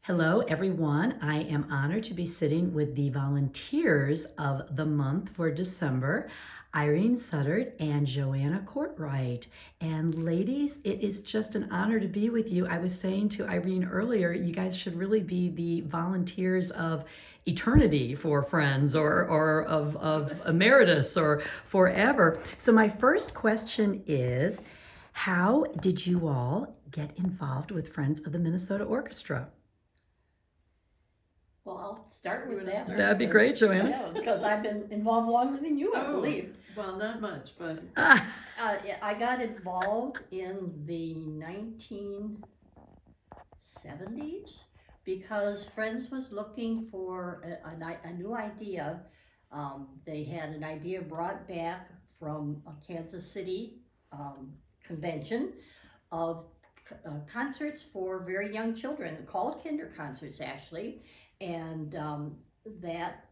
Hello, everyone. I am honored to be sitting with the volunteers of the month for December, Irene Suttert and Joanna Courtwright. And ladies, it is just an honor to be with you. I was saying to Irene earlier, you guys should really be the volunteers of eternity for Friends or of emeritus or forever. So my first question is, how did you all get involved with Friends of the Minnesota Orchestra? Well, I'll start You with wanna that. start? That'd be great, Joanna. Yeah, because I've been involved longer than you, I believe. Well, not much, but Yeah, I got involved in the 1970s because Friends was looking for a new idea. They had an idea brought back from a Kansas City convention of concerts for very young children, called kinder concerts actually, and that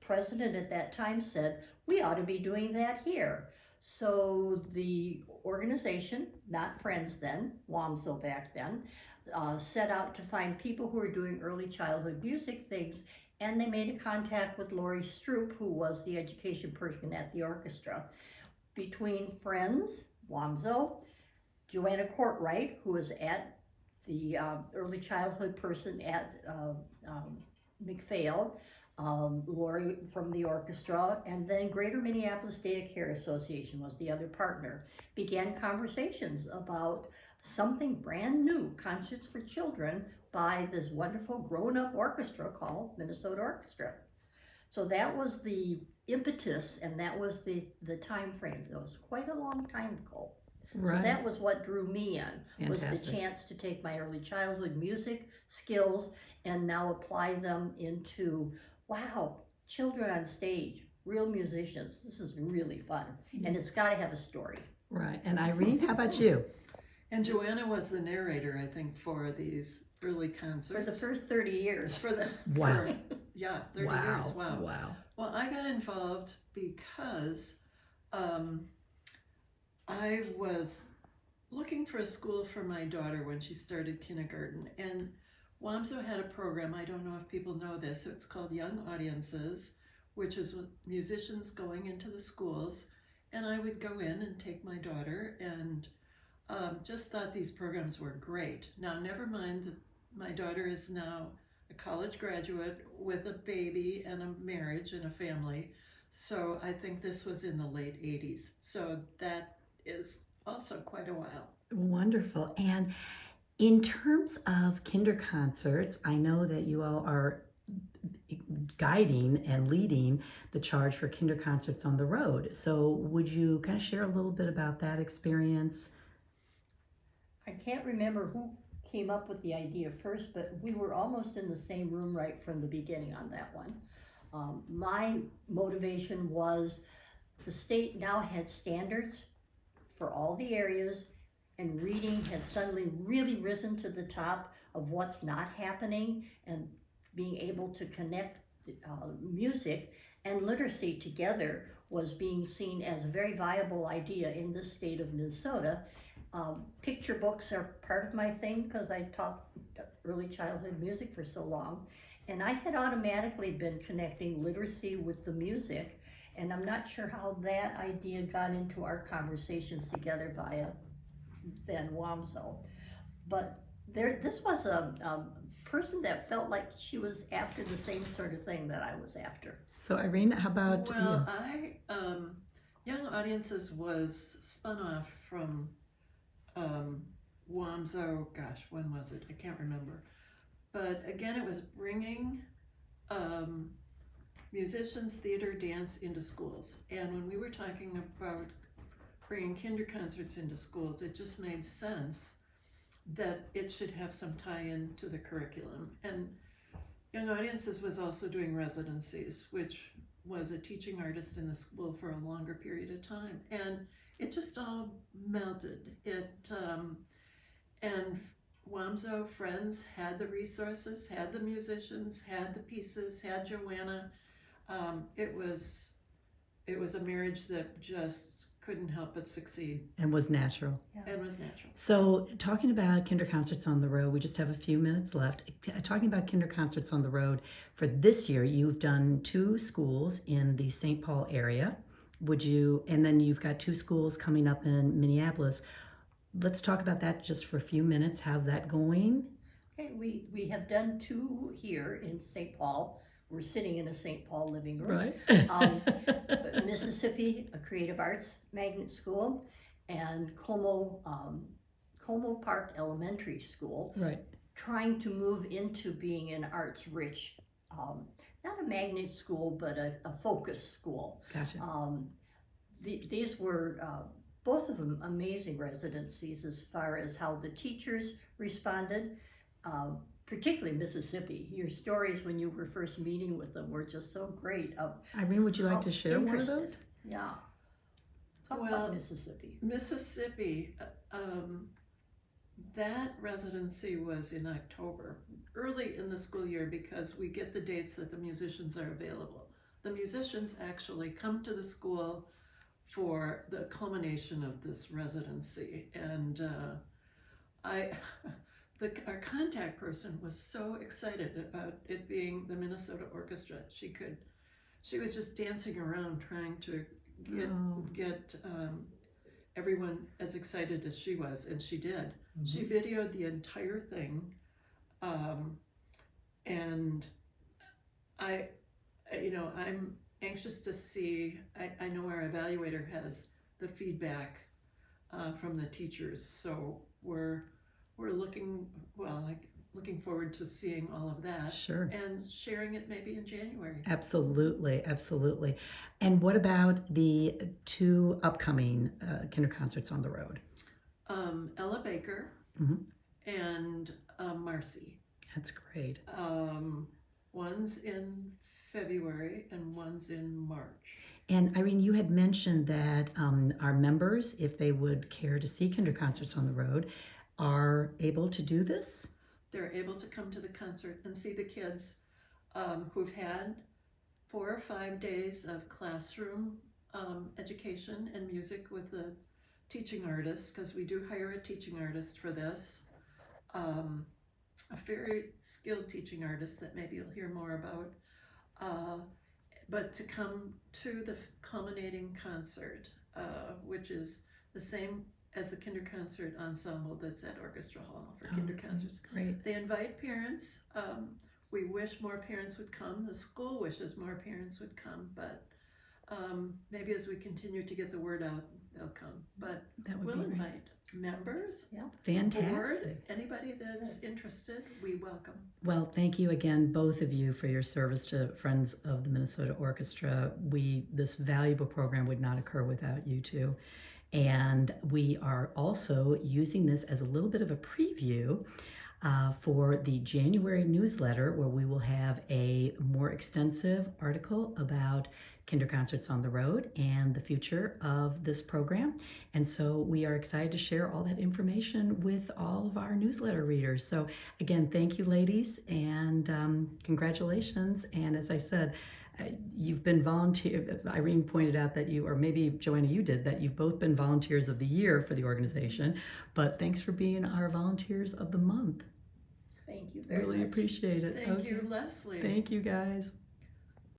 president at that time said, we ought to be doing that here. So the organization, not Friends then, WAMSO back then, set out to find people who were doing early childhood music things, and they made a contact with Laurie Stroop, who was the education person at the orchestra. Between Friends, WAMSO, Joanna Courtwright, who was at the early childhood person at McPhail, Lori from the orchestra, and then Greater Minneapolis Data Care Association was the other partner, began conversations about something brand new, concerts for children by this wonderful grown-up orchestra called Minnesota Orchestra. So that was the impetus, and that was the time frame. That was quite a long time ago. Right. So that was what drew me in, was the Fantastic. chance to take my early childhood music skills and now apply them into, wow, children on stage, real musicians. This is really fun, and it's got to have a story. Right. And Irene, how about you? and Joanna was the narrator, I think, for these early concerts. For the first 30 years. For the Wow. yeah, 30 Wow. years. Wow. Wow. Well, I got involved because I was looking for a school for my daughter when she started kindergarten, and WAMSO had a program. I don't know if people know this. It's called Young Audiences, which is with musicians going into the schools, and I would go in and take my daughter, and just thought these programs were great. Now, never mind that my daughter is now a college graduate with a baby and a marriage and a family. So I think this was in the late 80s. So that is also quite a while. Wonderful. And in terms of kinder concerts, I know that you all are guiding and leading the charge for kinder concerts on the road. So would you kind of share a little bit about that experience? I can't remember who came up with the idea first, but we were almost in the same room right from the beginning on that one. My motivation was the state now had standards for all the areas, and reading had suddenly really risen to the top of what's not happening, and being able to connect music and literacy together was being seen as a very viable idea in the state of Minnesota. Picture books are part of my thing because I taught early childhood music for so long, and I had automatically been connecting literacy with the music, and I'm not sure how that idea got into our conversations together via then WAMSO. But this was a person that felt like she was after the same sort of thing that I was after. So Irene, how about Well, you? Young Audiences was spun off from WAMSO. Gosh, when was it? I can't remember. But again, it was bringing musicians, theater, dance into schools. And when we were talking about bringing kinder concerts into schools, it just made sense that it should have some tie-in to the curriculum. And Young Audiences was also doing residencies, which was a teaching artist in the school for a longer period of time. And it just all melted. And WAMSO Friends had the resources, had the musicians, had the pieces, had Joanna. It was a marriage that just couldn't help but succeed And was natural. and was natural. So, talking about Kinder Concerts on the Road, we just have a few minutes left. Talking about Kinder Concerts on the Road, for this year, you've done 2 schools in the St. Paul area. And then you've got 2 schools coming up in Minneapolis. Let's talk about that just for a few minutes. How's that going? Okay, we have done 2 here in St. Paul. We're sitting in a St. Paul living room. Right. Mississippi, a creative arts magnet school, and Como Park Elementary School, Right. trying to move into being an arts-rich, not a magnet school, but a focus school. Gotcha. These were both of them amazing residencies as far as how the teachers responded, particularly Mississippi. Your stories when you were first meeting with them were just so great. Irene, would you like how to share one of interested. those? Yeah. Talk Well, about Mississippi. Mississippi, that residency was in October, early in the school year, because we get the dates that the musicians are available. The musicians actually come to the school for the culmination of this residency, and our contact person was so excited about it being the Minnesota Orchestra. She was just dancing around trying to get everyone as excited as she was, and she did. She videoed the entire thing, and I'm anxious to see. I know our evaluator has the feedback from the teachers, so we're looking forward to seeing all of that. Sure. And sharing it maybe in January. Absolutely, absolutely. And what about the 2 upcoming Kinder Concerts on the Road? Ella Baker Mhm. and Marcy. That's great. One's in February and one's in March. And Irene, you had mentioned that our members, if they would care to see Kinder Concerts on the Road, are able to do this? They're able to come to the concert and see the kids who've had 4 or 5 days of classroom education and music with the teaching artist, because we do hire a teaching artist for this. A very skilled teaching artist that maybe you'll hear more about. But to come to the culminating concert, which is the same as the Kinder Concert Ensemble that's at Orchestra Hall for Kinder Concerts. Great. They invite parents. We wish more parents would come. The school wishes more parents would come, but maybe as we continue to get the word out, they'll come. But That would we'll be great. invite members, Fantastic. board, anybody that's Yes. interested, we welcome. Well, thank you again, both of you, for your service to Friends of the Minnesota Orchestra. This valuable program would not occur without you two. And we are also using this as a little bit of a preview for the January newsletter, where we will have a more extensive article about Kinder Concerts on the Road and the future of this program. And so we are excited to share all that information with all of our newsletter readers. So again, thank you, ladies, and congratulations. And as I said, you've been volunteer. Irene pointed out that or maybe Joanna, you did, that you've both been volunteers of the year for the organization. But thanks for being our volunteers of the month. Thank you very Really much. appreciate it. Thank you, Leslie. Thank you, guys.